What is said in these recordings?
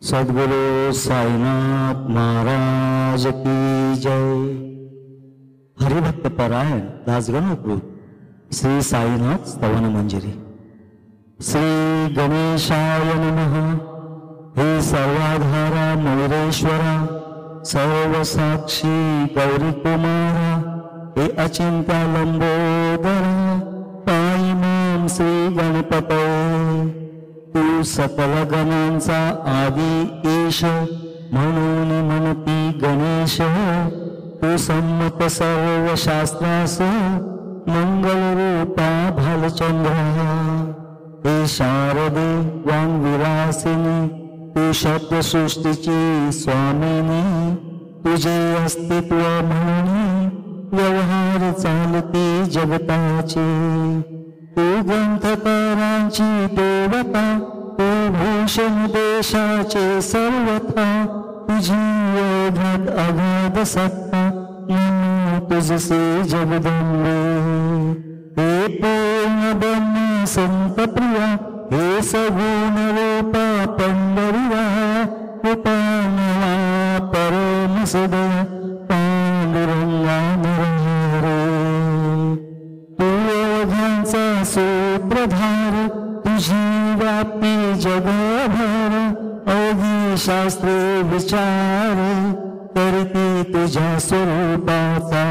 सद्गुरु साईनाथ महाराज की जय। हरिभक्त परायण दासगणकृत श्री साईनाथ स्तवन मंजिरी। श्री गणेशाय नमः। हे सर्वाधारा मयूरेश्वरा, सर्व साक्षी गौरी कुमारा, हे अचिंत्य लंबोदरा, पायी मां श्री गणपतये। तू सकल गणांचा आदी ईश, म्हणून म्हणती गणेश। तू संमत सर्व शास्त्रास, मंगल रूपा भालचंद्र। हे शारदे वांगविलासिनी, तू शब्द सृष्टीची स्वामिनी। तुझे अस्तित्व म्हणून व्यवहार चालते जगताचे। तू ग्रंथकारांची देवता, तू भूषण देशाचे सर्वथा। तुझी अगाध अगाध सत्ता, म्हणून तुझसे जगदंबे। हे पूर्ण ब्रह्म संत प्रिया, हे सगुण रूपा पंढरीवा। कृपा परम सदय पांडुरंगा नरहरे। तू अवघांचा सूत्रधार, तुझी व्यापी जगभर। अवघी शास्त्रे विचार, करते तुझ्या स्वरूपाचा।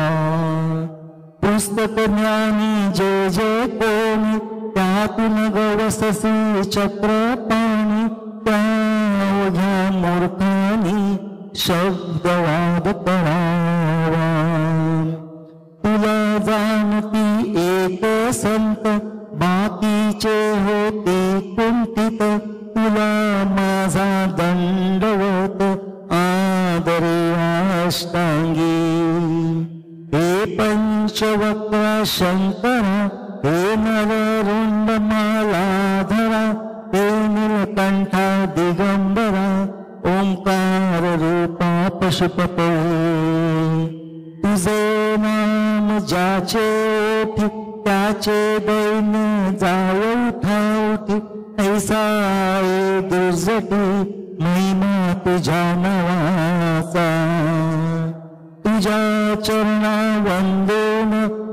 पुस्तक ज्ञानी जे जे कोणी, त्यातून गवससी चक्रपाणी। त्या अवघ्या मूर्खांनी शब्दवाद करावा। तुला जाणती एक संत, बाकीचे होते कुंठित। तुला माझा दंडवत, आदरे अष्टांगी। हे पंचवक्र शंकरा, हे नररुंड मालाधरा। हे नीलकंठा दिगंबरा, ओंकार रूपा पशुपते। तुझे नाम ज्याचे ओठी, त्याचे दैन्य जाय उठावठी। ऐसा आहे दुर्जटी, महिमा तुझ्या नावाचा। तुझ्या चरणा वंदन,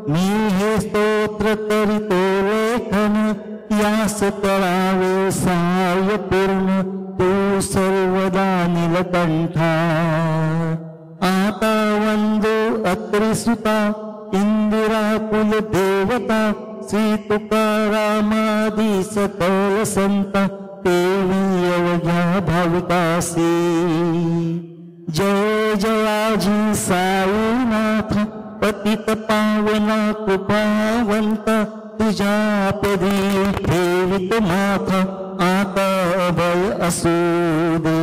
मी हे स्तोत्र करीतो लेखन। यास करावे साय पूर्ण, तू सर्वदा नीलकंठा। आता वंदो अत्रिसुता, इंदिरा कुल देवता। श्री तुकारामादी सकल संता, तेवी अवघ्या भाविकासी। जय जयाजी साईनाथ, पतित पावना कृपावंत। तुझ्या पदी ठेवित माथ, आता अभय असू दे।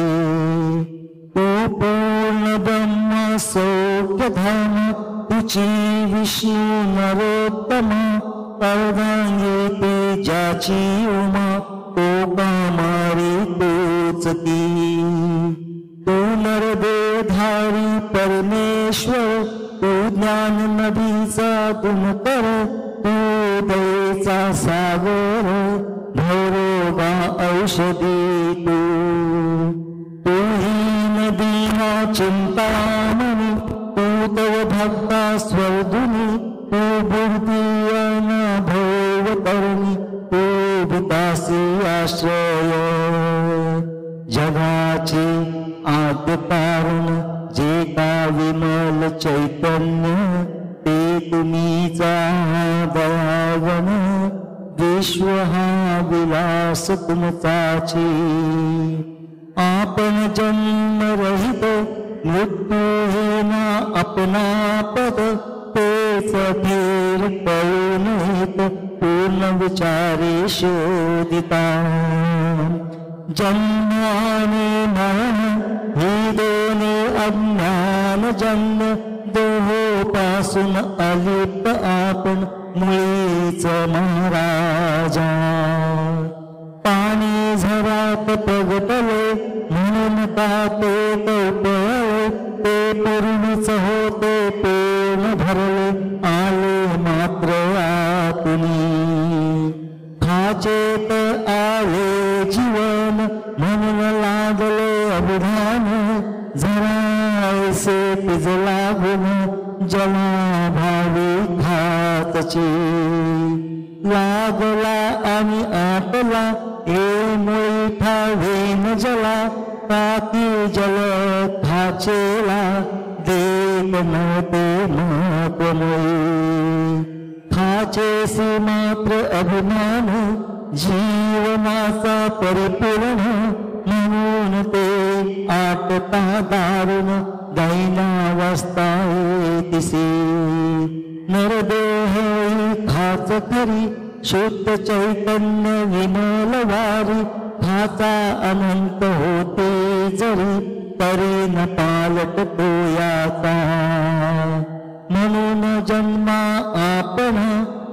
तू पूर्ण ब्रह्म सौख्यधाम, तुझी विष्णू नरोत्तमा। अर्धांगी ते ज्याची उमा, तो कामारी तोच ती। तू नरदेधारी परमेश्वर, तू ज्ञान नदीचा गुणकर। तू दयेचा सागर, भैरोगा औषधी तू। तू ही नदीना चिंतामणी, तू तव भक्ता स्वर्धुनी। तू बुद्धियन भोवतरणी, तू भूतासी आश्रय। जगाचे आद्य कारण, जे का विमल चैतन्य। ते तुम्हीचा दयागण, विश्व हा विलास तुमचाची। आपण जन्म रहित, मृत्यू हे ना अपना पद। तेच फेर पळून येत, पूर्ण विचारे शोधिता। जन्म आणि मरण, ही दोन्ही अज्ञान जन्म। देहोपासून अलिप्त आपण, मुळीच महाराजा। पाणी झरात प्रगटले, म्हणून का ते कळपळे। ते पूर्वीच होते पूर्ण भरले, आले मात्र आतुनी। खाचेत आले जीवन, म्हणून लागले विधान झरायसे तिज लागून जला भावी घातची लागला आणि आटला ए मुळी ठावेन जला टाकी जल खाचेला देत नव्हते महात्मुळी खाचेसी मात्र अभिमान जीवनाचा परिपूर्ण म्हणून ते आटता दारुण दैनावस्था येतिसी नरदेह खाच खरी शुद्ध चैतन्य विमल वारी खाचा अनंत होते जरी तरी न पालट तो याचा म्हणून जन्मा आपण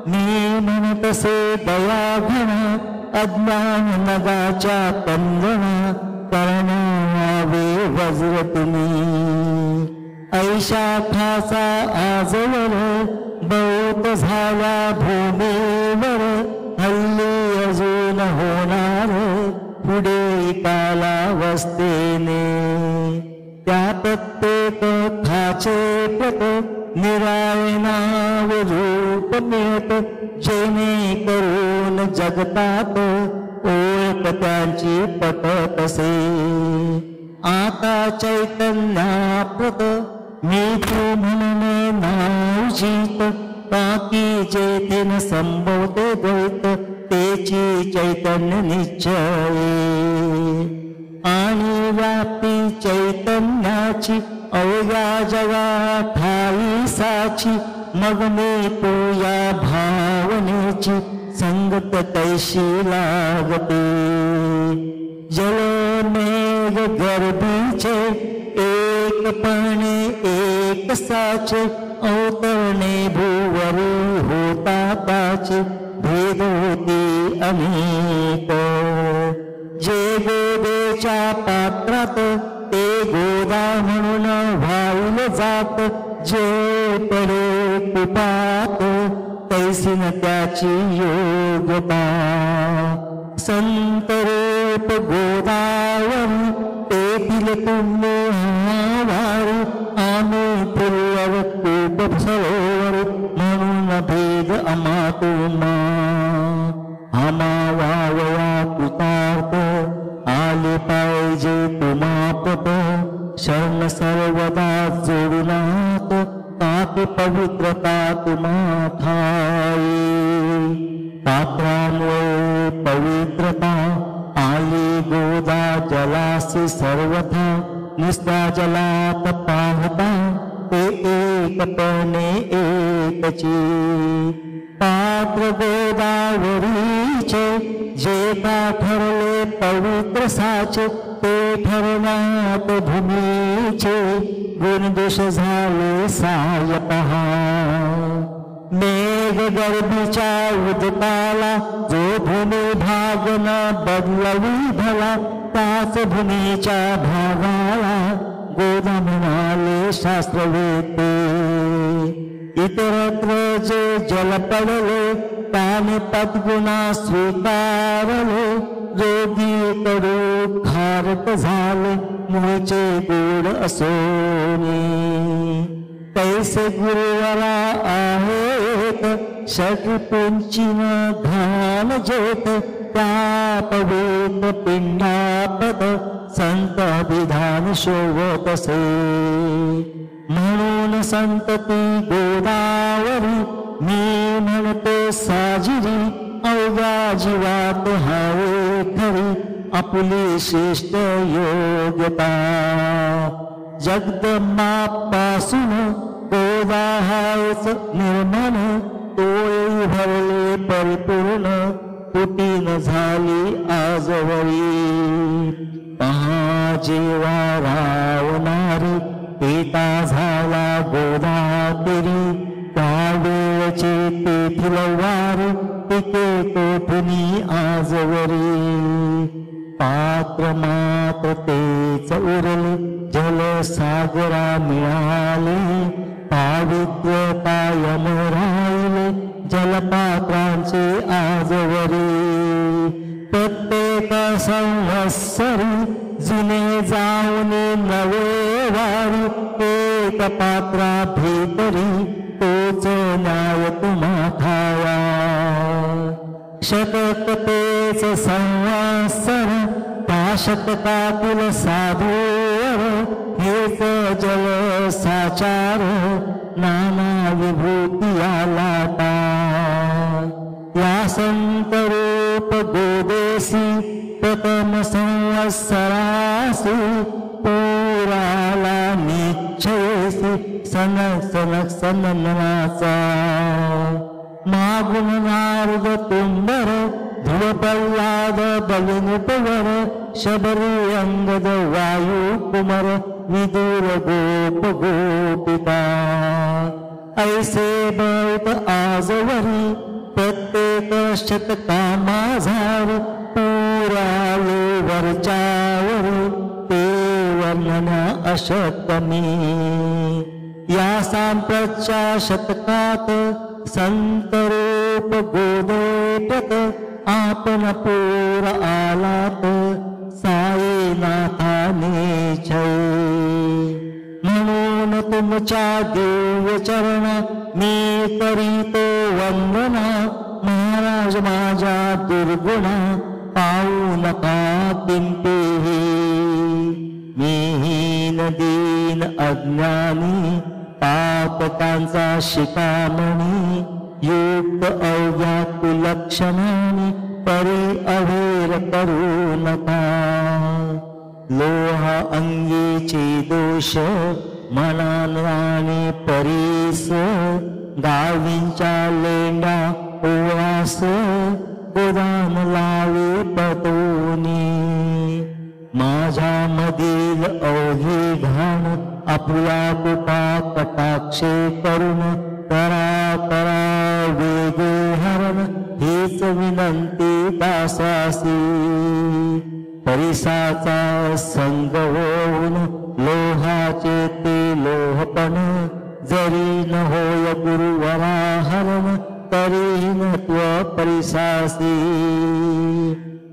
मी म्हणतसे दयाघन अज्ञान नगाच्या पंजना करणावे वज्र तुम्ही ऐशा खासा आजवर बहुत झाला भूमीवर हल्ली अजून होणार पुढे कालावस्थेने त्या प्रत्येक खाचे प्रत निराळे नाव रूप मिळत जेणे करून जगतात ओळख त्यांची पटतसे आता चैतन्याप्रत मी तू म्हणणे नावजीत ताकी जेथेन संभवते द्वैत तेची चैतन्य निश्चय आणि व्याप्ती चैतन्याची अवघ्या जगा ठाई साची मग मी तू या भावनेची संगत तैशी लागते जल मेघ गर्भीचे एकपणे एक साचे अवतरणे भूवरी होता त्याचे भेद होती अनेक जे गोदेच्या पात्रात ते गोदा म्हणून वाहून जात जे पडे कुपात तैसीन त्याची योग्यता संत रूप गोदावरी तेथील तुम्ही वारी आम्ही फुलवर कूप सरोवर म्हणून भेद आम्हा तुम्हा आम्हा वावया कृतार्थ आले पाहिजे तुम्हापत शरण सर्वदा जोडुनात तापी पवित्रता तुम्हा ठाई पात्रामुळे पवित्रता आली गोदा जलासी सर्वथा निस्ता जलात पाहता ते एकपणे एकची पात्र गोदावरीचे जे ठरले पवित्र साचे ते ठरण्यात भूमीचे गुणदोष झाले साय पहा मेघ गर्भीच्या उदकाला जो भूमी भाग न बदलवी भला त्याच भूमीच्या भागाला गोदा म्हणाले शास्त्रवेत्ते इतरत्र जे जल पडले त्याने पद्गुणा स्वीकारले रोगी कडू खारट झाले मुळचे गोड असोने तैसे गुरुवरा आहेत षटपुंचीन घान ज्योत त्या पवित्र पिंडापद संत विधान शोभतसे म्हणून संतती गोदावरी मी म्हणतो साजिरी अवघ्या जीवात हवे खरी आपली श्रेष्ठ योग्यता जगदंबापासून गोदा हायच निर्मळ तोळी भरले परिपूर्ण तुटीन झाली आजवरी पहा जेव्हा रावणारी पिता झाला गोदा तेरी त्या वेळचे तेथील वारी पिके कोठुनी आजवरी पात्र मात्र तेच उरले जल सागरा मिळाले पावित्र्य कायम राहिले जलपात्रांचे आजवरी प्रत्येक प्रत्येक संवत्सरी जुने जाऊन नवे वारी एक पात्रा भीतरी तोच न्याय तुम्हा ठावा शतक तेच संवत्सर त्या शतकातील साधूवर हेच जल साचार नाना विभूती आलाटा या संत रूप गोदेसी प्रथम संवत्सरासु पुराला निश्चयसी सन सननाचा मागुन नारद तुंबर ध्रुव प्रल्हाद बलिनुपवर शबरी अंगद वायू कुमार विदुर गोप गोपिका ऐसे बैठ आजवरी प्रत्येक शतका माझार पुराले वरच्यावर ते वर्णन अशक्यमी या सांप्रतच्या शतकात संत रूप गोदेटक आपण पूर आलात साईनाथाने छळ म्हणून तुमच्या दिव्य चरण मी करीतो वंदना महाराज माझ्या दुर्गुणा पाहू नका पिंपी मीहीन दीन अज्ञानी पापकांचा शिकामणी युक्त अवघ्या कुलक्षणाने परी अवेर करू नका लोहा अंगीचे दोष मनान आणि परीस गावींच्या लेंडा ओवास गोदान लावे पतोनी माझ्या मधील अवघी घाण आपल्या कृपा कटाक्षे करून करा करा वेगे हरण हीच विनंती दासासी परिसाचा संग होऊन लोहाचे ते लोहपण जरी न होय गुरुवरा हरण तरी न परिसासी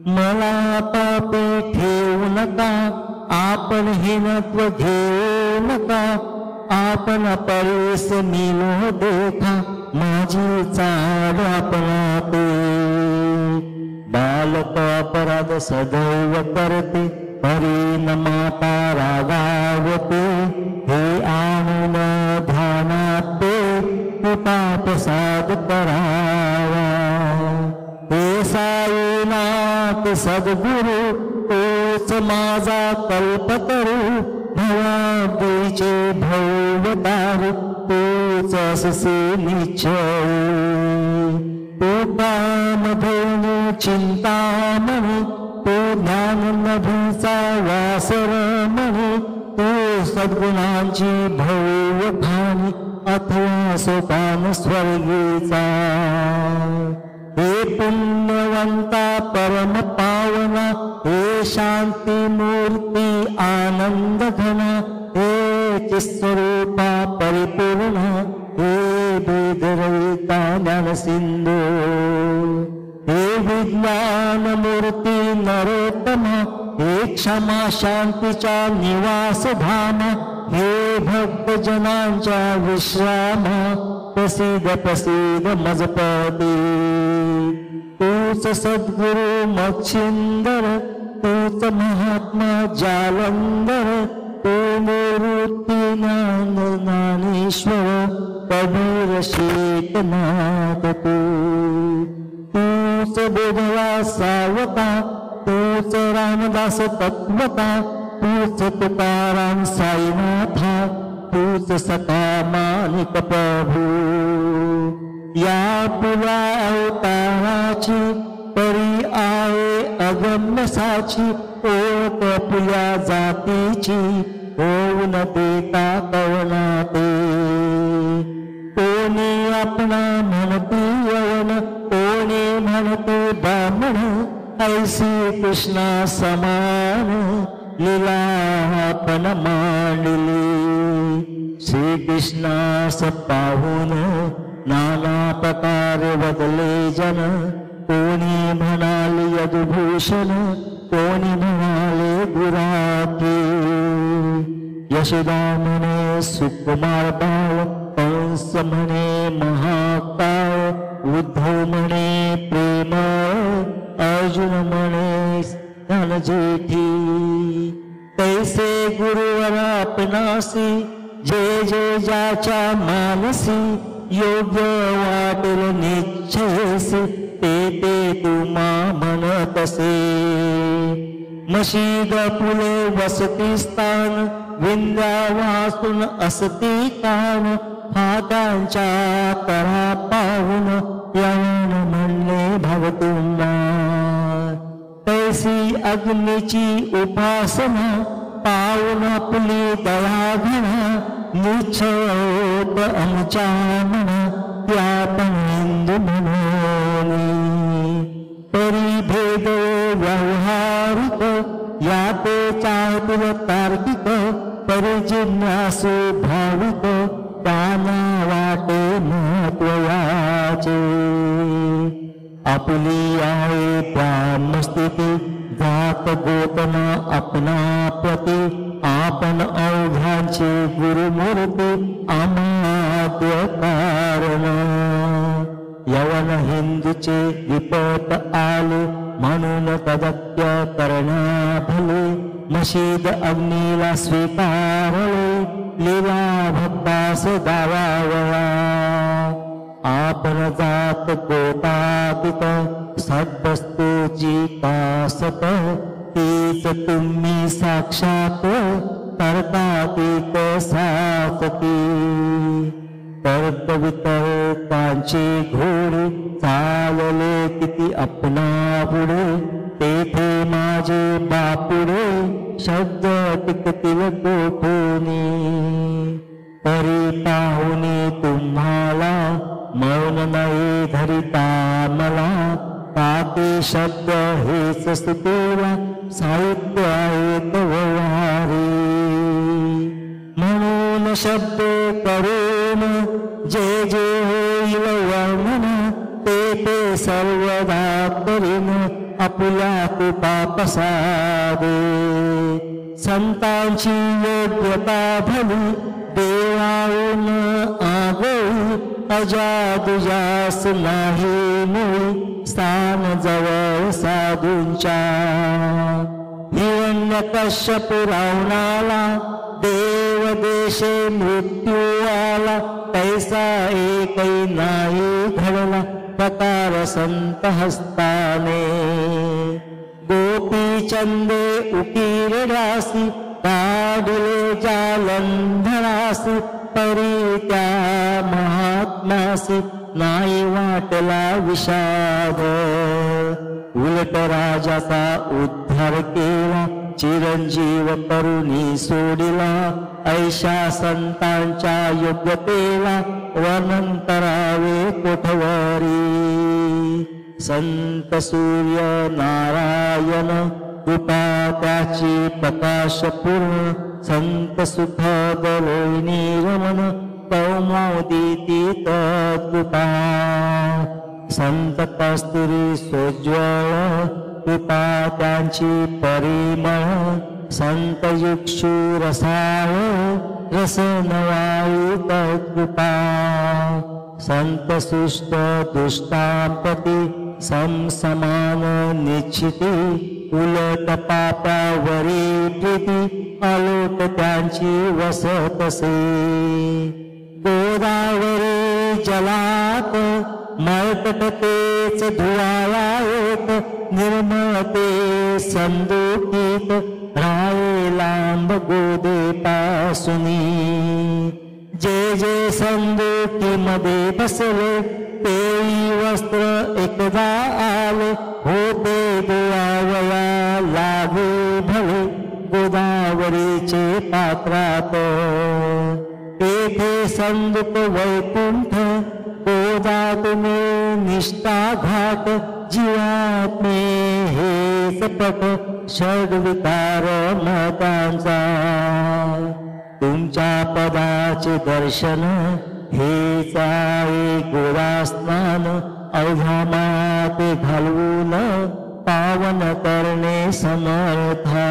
मला पापे ठेवू नका आपण हीनत्व घेऊ नका आपण परेस मिलो देखा माझी चाड आपणाते बालक अपराध सदैव करते परी न माता रागावते हे आणून ध्यानात कृपा प्रसाद करावा हे साईनाथ सद्गुरु तोच माझा कल्पतरू भवाब्दीचे भव्यतारू तोच अससे निश्चय तो कामधेनु चिंतामणी तो ज्ञाननभीचा वासरमणी तो सद्गुणांची भव्य ठाणी अथवा सोपान स्वर्गीचा हे पुण्यवंता परम पावना हे शांती मूर्ती आनंद घना हे चिस्वरूपा परिपूर्ण हे वेदरहिता ज्ञान सिंधू हे विज्ञान मूर्ती नरोत्तमा हे क्षमा शांतीच्या निवास धाम हे भक्त जनांच्या विश्राम प्रसिद्ध प्रसिद्ध मजपती तूच सद्गुरु मच्छिंदर तूच महात्मा जालंधर तू मूर्ती ज्ञानेश्वर कबीर शीतनाथ तूच बोधवा सावता तूच रामदास तत्वता तूच तुकाराम साईनाथा तूच सखा मानिक प्रभू या तुला अवताराची परी आहे अगम्य साची ओळख तुया जातीची होऊन देता कवनाते कोणी आपणा म्हणते यवन कोणी म्हणते ब्राह्मण ऐसी कृष्णा समान लीला आपण मांडली श्री कृष्णास पाहून नाना प्रकार बदले जन कोणी म्हणाले यदुभूषण, कोणी म्हणाले गुराकी. यशोदा म्हणे सुकुमार बाळ, कंस म्हणे महाकाय, उद्धव म्हणे प्रेम, अर्जुन म्हणे धनजेठी. तैसे गुरुवर आपणासी, जे जे ज्याच्या मानसी, योग्य वाटेल निश्चयसी, ते तुम्हा म्हणतसे. मशीद फुले वसती स्थान, विंध्यावासून असती कान, हातांच्या तरा पाहून यवन म्हणले भवतुंबा. तैसी अग्नीची उपासना, पाहून आपली दया घना, निश्चयोत आमच्या मना, त्या पण हिंदू म्हणून. परिभेद व्यवहारिक, याते चातुर तार्किक, परिजिज्ञासू भाविक, त्यांना वाटे महत्व याचे. आपली आहे ब्रह्मस्थिती, जात गोतन आपणा प्रती, आपण अवघांचे गुरुमूर्ती, अमाद्य कारण. यवन हिंदूचे विपत आले, म्हणून तदक्य करण्या भले, मशीद अग्नीला स्वीकारले, लीला भक्तास दावावया. आपण जात गोतातीत, सद्वस्तूची कासत, तीच तुम्ही साक्षात, तर्कातीत सासती. तर्कवितर्कांचे घोडे, चालले किती आपणा पुढे, तेथे माझे बापुडे, शब्द टिकतील कोठूनी. तरी पाहुणे तुम्हाला, मौन नाही धरिता मला, ताते शब्द हेच स्तुतीला, साहित्य आहेत व्यवहारी. म्हणून शब्द करून जे जे होईल वर्णन, ते सर्वदा करीन आपुल्या कृपा प्रसादे. संतांची योग्यता भली, देवाहून आगोळी, अजादुजास नाही मुळी, स्थान जवळ साधूंच्या. हिरण्यकश्यप रावणाला, देव देशे मृत्यू आला, पैसा एकही नाही घडला, प्रकार संत हस्ताने. गोपी चंदे उकिरडासी, काढले जालंधरासी, परी त्या महात्मासी, नाही वाटला विषाद. उलट राजाचा उद्धार केला, चिरंजीव करुणी सोडिला, ऐशा संतांच्या योग्यतेला, वर्णन करावे कोठवरी. संत सूर्य नारायण, कृपा त्याची प्रकाशपूर्ण, संत सुखद लोहिनी रमण, कौमोदिती तत्कृपा. संत कस्तुरी सोज्वळ, कृपा त्यांची परिमळ, संत युक्षु रसाळ, रसनवायू तत्कृपा. संत सुष्ट दुष्टांप्रती, समसमान निश्चिती, उलट पापावरी प्रीती, अलोट त्यांची वसतसे. गोदावरी जलात, मळकटतेच धुवाया येत, निर्मळते संदुकीत, राये लांब गोदे पासुनी. जे जे संदुकी मध्ये बसले, तेही वस्त्र एकदा आले, होते दुआवया लागे भले, गोदावरीचे पात्रात. तेथे संदुक वैकुंठ, गोदा तुम्ही निष्ठा घाट, जीवात्मे हे सपट, षड्विकार मतांचा. तुमच्या पदाचे दर्शन हेच आहे गोदा स्नान, अवघ्या माते घालवून पावन करणे समर्था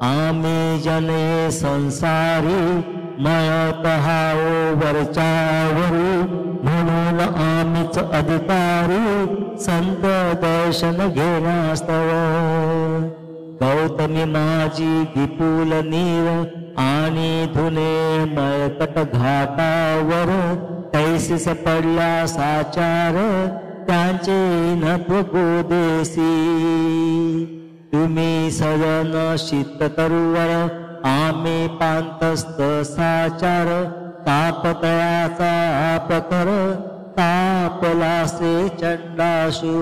आम्ही जने संसारी मयत हाओ वरच्यावरी म्हणून आम्हीच अधिकारी संत दर्शन घेण्यास्तव गौतमी माझी विपुल नीर आणि धुने मयकट घाटावर तैसीस पडल्या साचार त्यांचे नभ गोदेसी तुम्ही सजन शीत तरुवर आम्ही पांतस्त साचार तापतयाचा प्रकर तापलासे चंडाशू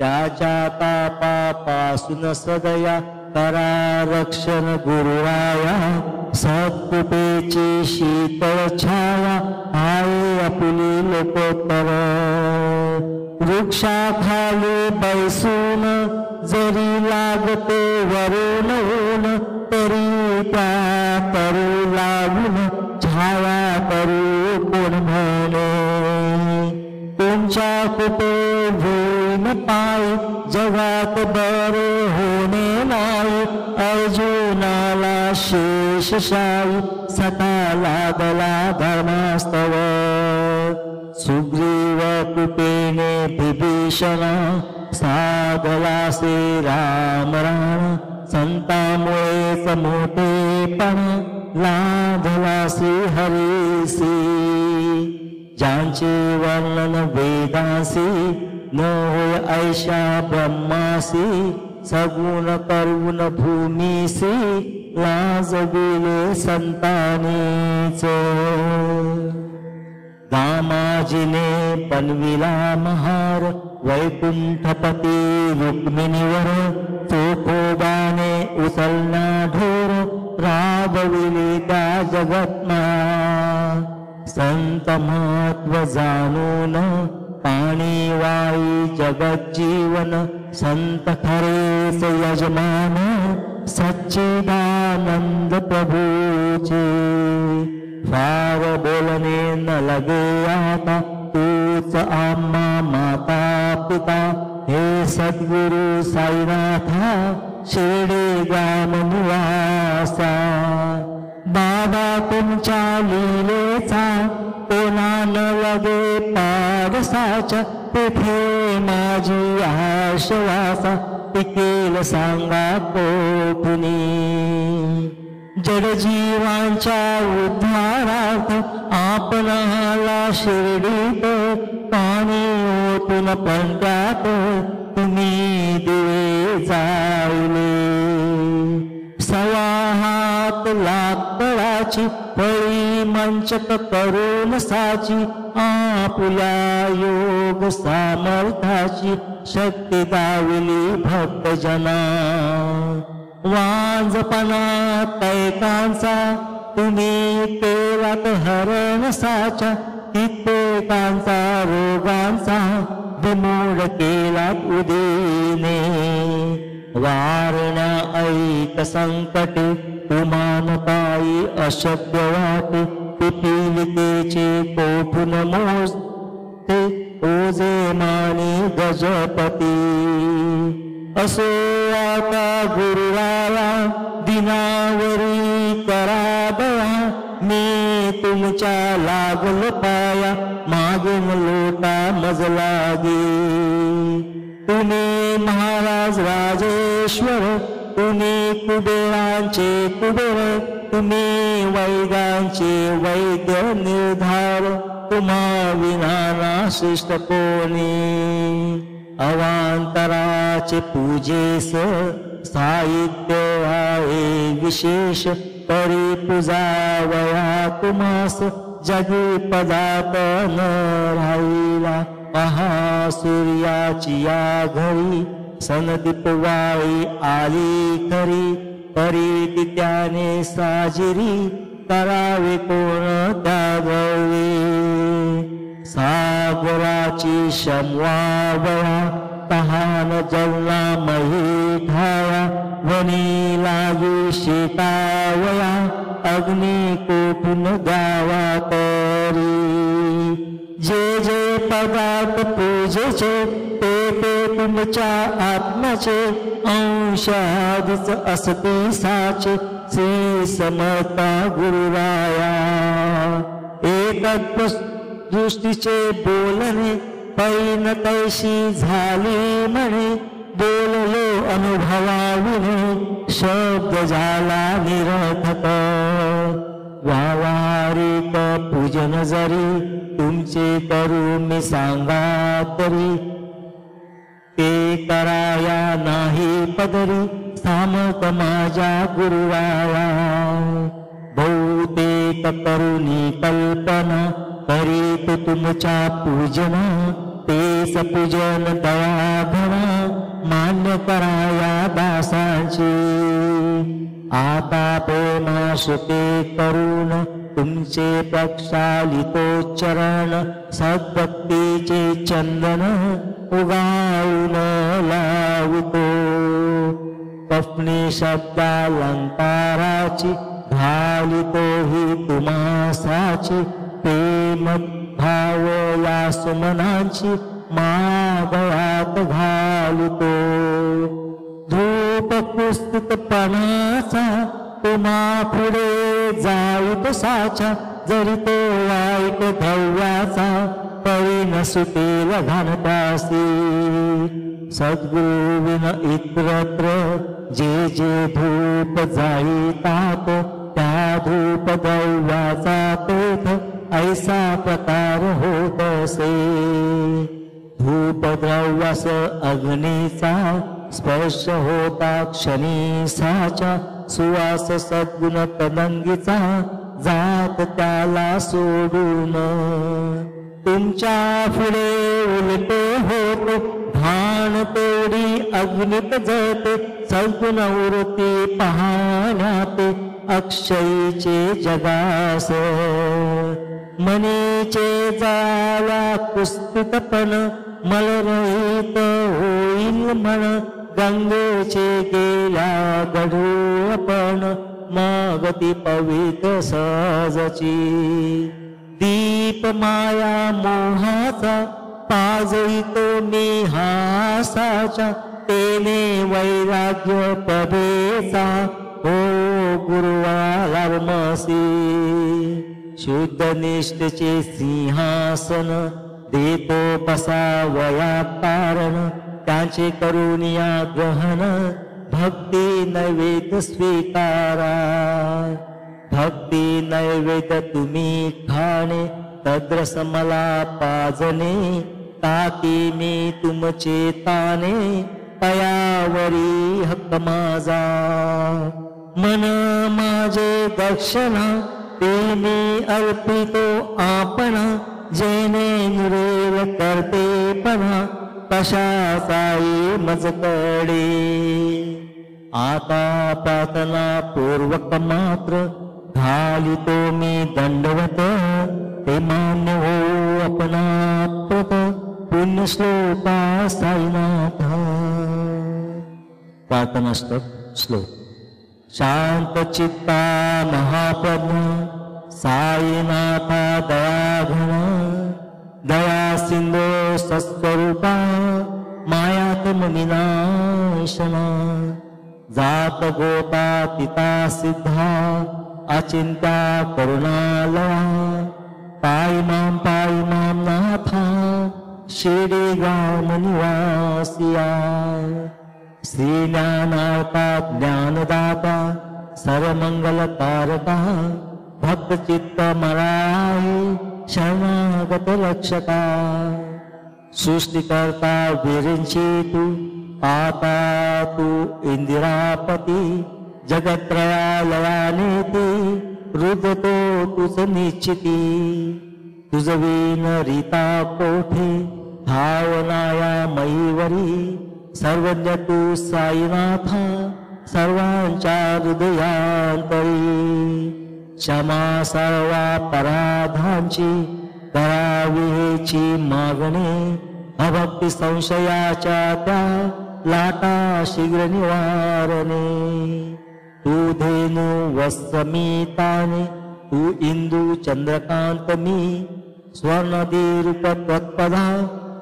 त्याच्या तापापासून सदया करा रक्षण गुरुराया सत्कृपेची शीतळ छाया आहे आपली लोकोत्तर वृक्षाखाली बैसून जरी लागते वरून ऊन तरी त्या करू लागून छाया करू कोण म्हणे तुमच्या कुठे होईन पाय जगात बरे होणे नाही अर्जुनाला शेषशायी सता लागला धर्मास्तव सुग्रीव कृपेने विभीषणा साधलासे राम राम संतामुळेच मोठेपण लाधलासे हरीसी ज्यांचे वर्णन वेदासी न होय ऐशा ब्रह्मासी सगुण करून भूमीसी लाजविले संतानीच दामाजीने पनविला महार वैकुंठपती रुक्मिणीवर चोखोबाने उचलना ढोर राबविले त्या जगत्मा संत महत्व जाणून पाणी वाई जगत जीवन संत खरेच यजमान सच्चिदानंद प्रभूचे फार बोलणे न लगे आता तूच आम्हा माता पिता हे सद्गुरु साईनाथा शिर्डी ग्राम निवासा बाबा तुमच्या लीलेचा कोणा न लगे पारसाच्या तिथे माझी आश्वासा टिकेल सांगा कोठुनी जडजीवांच्या उद्धारार्थ आपणाला शिर्डीत पाणी ओतून पंटात तुम्ही दिवे जाळले सवा हात लाकडाची फळी मंचक करून साची आपुल्या योग सामर्थाची शक्ती दाविली भक्तजना वांजपणा कैकांचा तुम्ही केलात हरण साचा कित्येकांचा रोगांचा विमूढ केलात उदीने वारण्या ऐक संकटे तुमानताई अशक्य वाटे पिपीलिकेचे कोठून मोज ते ओझे माने गजपती असो आता गुरुराया दिनावरी करा दया मी तुमच्या लागल पाया मागून लोटा मज लागे तुम्ही महाराज राजेश्वर तुम्ही कुबेरांचे कुबेर तुम्ही वैद्यांचे वैद्य निर्धार तुम्हा विना श्रेष्ठ कोणी अवांतराचे पूजेस साहित्य आहे विशेष तरी पूजावया तुम्हास जगी पदार्थ न राहिला पहा सूर्याची या घरी सनदीप वाळी आली खरी तरी ती त्याने साजिरी करावे कोण त्यागवे सागराची शमवावया तहान जलना मही ठाया वनी लागी शेतावया अग्नी कोठून गावा तरी जे जे पदार्थ पूजेचे ते ते तुमच्या आत्म्याचे अंशादिच असते साचे श्री समर्था गुरुराया. एकच दृष्टीचे बोलणे पैन तैशी झाली म्हणे बोललो अनुभवाविने शब्द झाला निरर्थक. व्यावहारिक पूजन जरी तुमचे करू मी सांगा तरी ते कराया नाही पदरी सामर्थ माझ्या गुरुराया. बहुतेक करुणी कल्पना करीत तुमच्या पूजन तेच पूजन दयाघना मान्य कराया दासांची. आता प्रेमाशुते करून तुमचे प्रक्षालितोच्चरण सद्भक्तीचे चंदन उगाळून लावितो. कफनी शब्दालंकाराची घालितो ही तुमासाची प्रेम भाव या सुमनांची मागळ्यात घालितो. धूप पुस्तकपणाचा तुम्हा पुढे जाईत साचा जरी तो वाईट धव्याचा परी नसुतेल घाणतासी. सद्गुरुविन इतरत्र जे जे धूप जाईतात त्या धूप द्रव्याचा तेथ ऐसा प्रकार होत असे. धूप द्रव्यास अग्नीचा स्पर्श होता क्षणी साचा सुवास सद्गुण तदंगीचा जात त्याला सोडून. तुमच्या पुढे उलटे होतो भान तेवढी अग्नीत जळते सद्गुण वृत्ती पाहण्यात अक्षयीचे जगास. मनीचे जाला कुस्तितपण मलरहित होईल मन गंगेचे गेला गढूळपण मग ती पवित्र सहजची. दीप माया मोहाचा पाजळीतो मी हासाच्या तेने वैराग्य प्रभेचा हो गुरुवालार्मसी. शुद्ध निष्ठेचे सिंहासन देतो बसावया कारण त्यांचे करुणिया ग्रहण भक्ती नैवेद्य स्वीकारा. भक्ती नैवेद्य तुम्ही खाणे तद्रस मला पाजणे ताकी मी तुमचे ताने तयावरी हक्क माझा. मन माझे दक्षिणा ते मी अर्पितो आपणा जेने निरेल करते पणा कशाचाही मजकडे. आता प्रार्थना पूर्वक मात्र घालितो मी दंडवत ते मान्य हो अपनाप्रत पुण्य श्लोका साईनाथ. प्रार्थना श्लोक. शांत चित्ता महाप्रज्ञ साईनाथा दयाघन दया सिंधो सत्स्वरूपा मायात्म विनाशना. जात गोता तिता सिद्धा अचिंत्या करुणालया पायी माम नाथा शिर्डी गाम निवासिया. श्री ज्ञानार्ता ज्ञानदाता सर्वमंगलकारका भक्त चित्त मराई शरणागत रक्षका. सृष्टिकर्ता वीरिंची तू आता तू इंदिरापती जगत्रयालयानेती रुदतो तुझ निश्चिती. तुझ वीन रीता कोठे भावनाया मईवरी सर्वज्ञ तू साईनाथा सर्वांच्या हृदयांतरी. क्षमा सर्वा पराधांची करावीची मागणे अभक्ती संशयाच्या त्या लाटा शीघ्र निवारणे. तू धेनु वस्समिताने तू इंदू चंद्रकांत मी स्वर्णदीरूप त्वत्पदा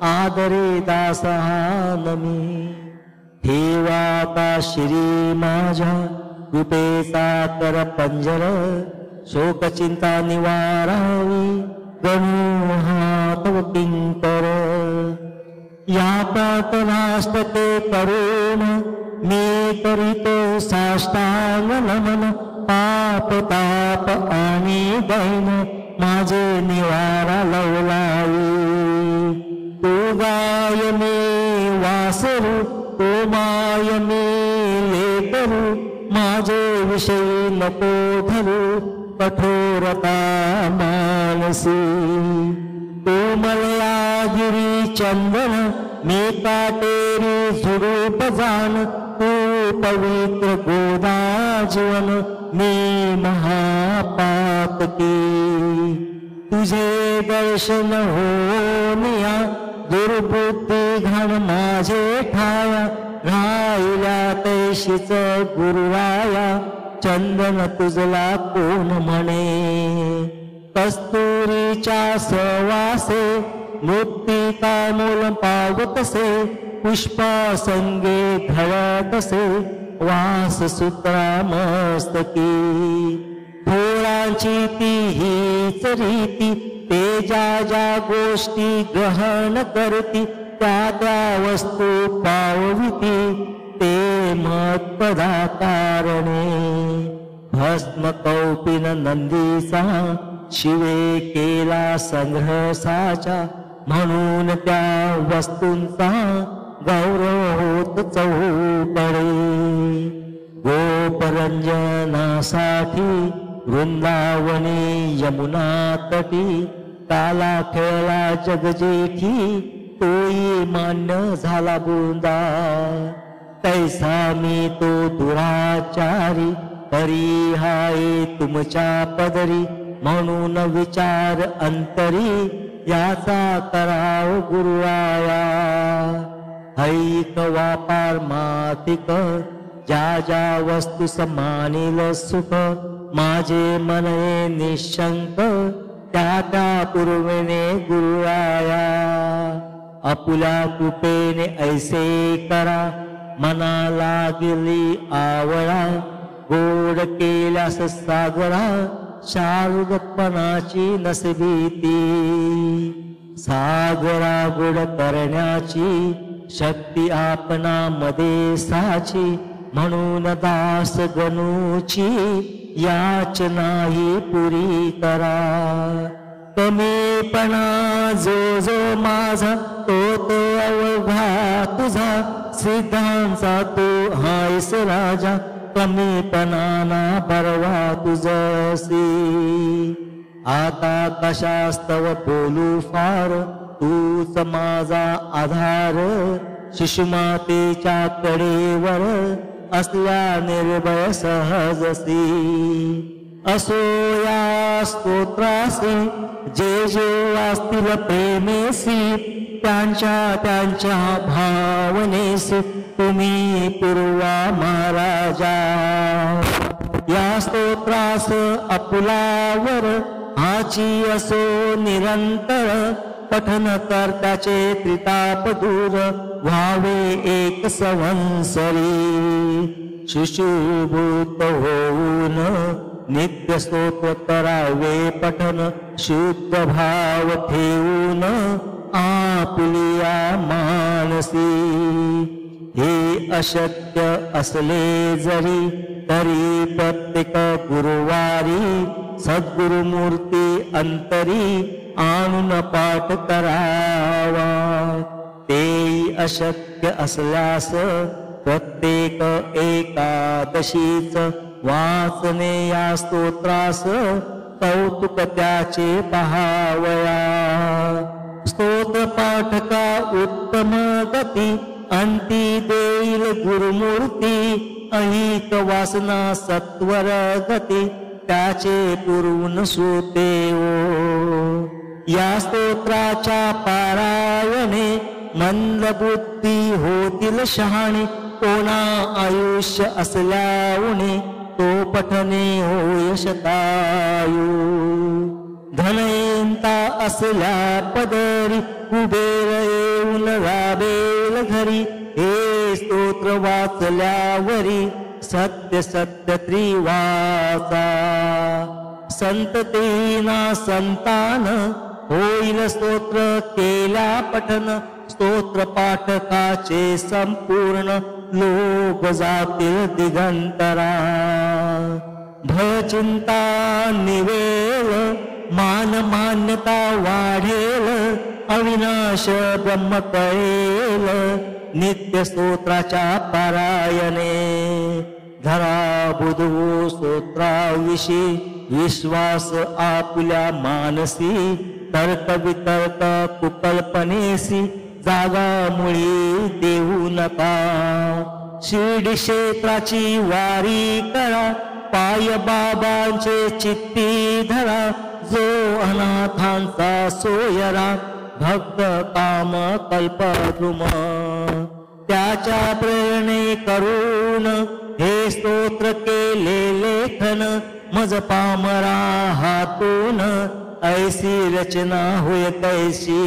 आदरे दासहानमी. ठेवाता श्री माझ्या कृपेचा कर पंजर, शोकचिंता निवारावी गणू हा तव किंकर. या पातनास्तते करुण मी करीतो साष्टांग नमन. पाप ताप आणि दैन माझे निवारा लवलाई. तू गाय मे वासरू तो माय मे लेकरू, माझे विषयी नको धरू कठोरता मानसी. तू मला गिरी चंदन मी काटेरी झुडूप जाण. तू पवित्र गोदा जीवन मी महापातकी. तुझे दर्शन होनिया दुर्बुद्धी घाण माझे ठाया. राहिल्या तैशीच गुरुराया चंदन तुझला कोण म्हणे. कस्तुरीच्या सवासे मृत्तिका मूल पावतसे. पुष्पासंगे धळतसे वास सूत्रा मस्तकी. थोरांची ती हीच रीती ते ज्या ज्या गोष्टी ग्रहण करती. त्या त्या वस्तू पावविती ते महत्पदा कारणे. भस्म कौपिन नंदीचा शिवे केला संग्रह साचा. म्हणून त्या वस्तूंचा गौरव होत चौकडे. गोपरंजनासाठी वृंदावनी यमुना तटी. काला खेळला जगजेठी तोही मान्य झाला बुंदा. तैसा मी तो दुराचारी तरी हाय तुमच्या पदरी. म्हणून विचार अंतरी याचा कराव गुरुराया. ऐक वापार मातिक ज्या ज्या वस्तू समानील सुख. माझे मने निशंक त्या त्या पूर्वेने गुरुराया. आपुल्या कृपेने ऐसे करा मनाला गेली आवळा. गोड केल्यास सागरा शारदपणाची नसबीती. सागरा गोड करण्याची शक्ती आपणामध्ये साची. म्हणून दास गणूची याचना ही पुरी करा. कमीपणा जो जो माझा तो तो अवघा तुझा. सिद्धांचा तू हायस राजा कमीपणा ना परवा तुझसी. आता कशास्तव बोलू फार तूच माझा आधार. शिशुमातेच्या कडेवर असल्या निर्भय सहजसी. असो या स्तोत्रासी जे जे वाचतील प्रेमेसी. त्यांच्या त्यांच्या भावनेसी तुम्ही पूर्वा महाराजा. या स्तोत्रास अपुलावर हाची असो निरंतर. पठन करताचे त्रिताप दूर व्हावे एक संवत्सरी. शिशुभूत होऊन नित्य स्तोत्र करावे पठन. शुद्ध भाव ठेवून आपुलिया मानसी. हे अशक्य असले जरी तरी प्रत्येक गुरुवारी सद्गुरुमूर्ती अंतरी आणून पाठ करावा. ते अशक्य असल्यास प्रत्येक एकादशीच वाचने या स्तोत्रास कौतुक त्याचे पहावया. स्तोत्र पाठका उत्तम गती अंती देईल गुरुमूर्ती. अहिक वासना सत्वर गती त्याचे पुरवून सुते ओ. या स्तोत्राच्या पारायणे मंद बुद्धी होतील शहाणे. कोणा आयुष्य असल्याउने तो पठने होय शतायू. धनयंता असल्या पदरी कुबेर येऊन राबेल घरी. हे स्तोत्र वाचल्यावरी सत्य सत्य त्रिवाचा. संततेना संतान होईल स्तोत्र केल्या पठन. स्तोत्र पाठकाचे संपूर्ण लोक जातील दिगंतरा. भयचिंता निवेल मान मान्यता वाढेल. अविनाश ब्रह्म कळेल नित्य स्तोत्राच्या पारायणे. धरा बुधवो स्तोत्राविषयी विश्वास आपुल्या मानसी. तर्क वितर्क कुकल्पनेसी जागा मुळी देऊ नका. शिर्डी क्षेत्राची वारी करा. पाय बाबांचे चित्ती धरा. जो अनाथांचा सोयरा भक्त काम कल्पद्रुम. त्याच्या प्रेरणे करून हे स्तोत्र केले लेखन. मज पामरा हातून ऐसी रचना होय कैसी.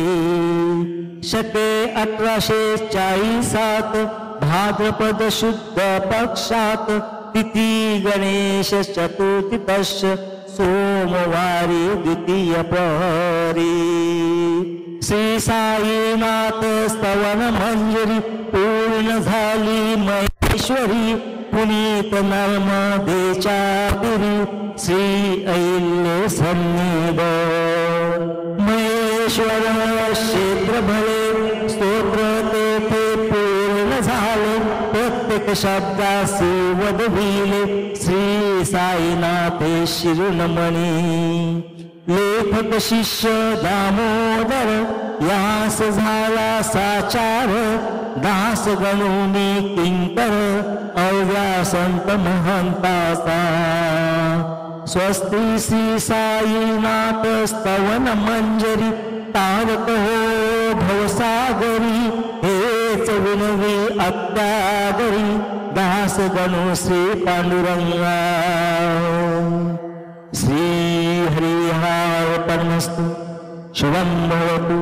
शके 1840 भाद्रपद शुद्ध पक्षात. तिथी गणेश चतुर्थीतस्य सोमवारी द्वितीय प्रहरी. श्री साईनाथ स्तवन मंजरी पूर्ण झाली महेश्वरी. पुनीत नर्मदेच्या तीरी श्री अहिल्ये सन्निध. महेश्वर क्षेत्र भले स्तोत्र तेथे पूर्ण झाले. प्रत्येक शब्दासी वदविले श्री साईनाथे शिरोमणी. लेखक शिष्य दामोदर यास झाला साचार. दास गणुनी किंकर अव्या संत महंताचा. स्वस्ती श्री साईनाथ स्तवन मंजरी. तारक हो भवसागरी हेच विनवी अत्यागरी. दास गणु श्री पांडुरंगा. श्री हरिहार्पणमस्तु. शुभं भवतु.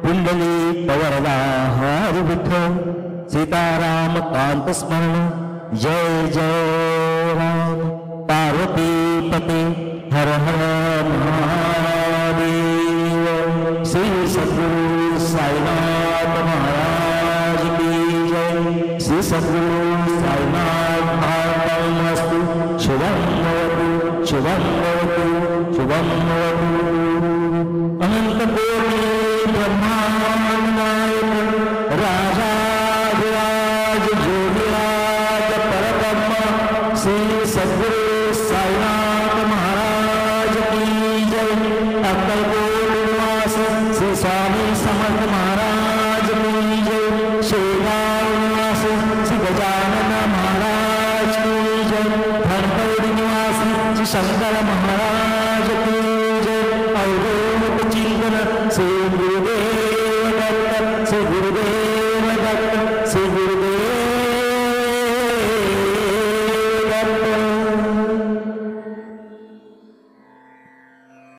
कुंडली कवरदा हरि विठ्ठल. सीताराम कांत स्मरण. जय जय राम. पार्वती पते हर हर महादेव. श्री सद्गुरु साईनाथ महाराज की जय. श्री सद्गुरु साईनाथ महाराजस्तु. शुभं भवतु. शुभं भवतु. शुभं भवतु. अनंत कोटि ब्रह्मांड नायक राजाधिराज जोगिराज परब्रह्म श्री सद्गुरु साईनाथ महाराज की जय. अक्कलकोट निवास श्री स्वामी समर्थ महाराज की जय. शेगाव निवास श्री गजानन महाराज की जय. धनकवडी निवास श्री शंकर महाराज की जय. अवधूत चिंतन श्री गुरुदेव दत्त. श्री गुरुदेव दत्त. श्री गुरु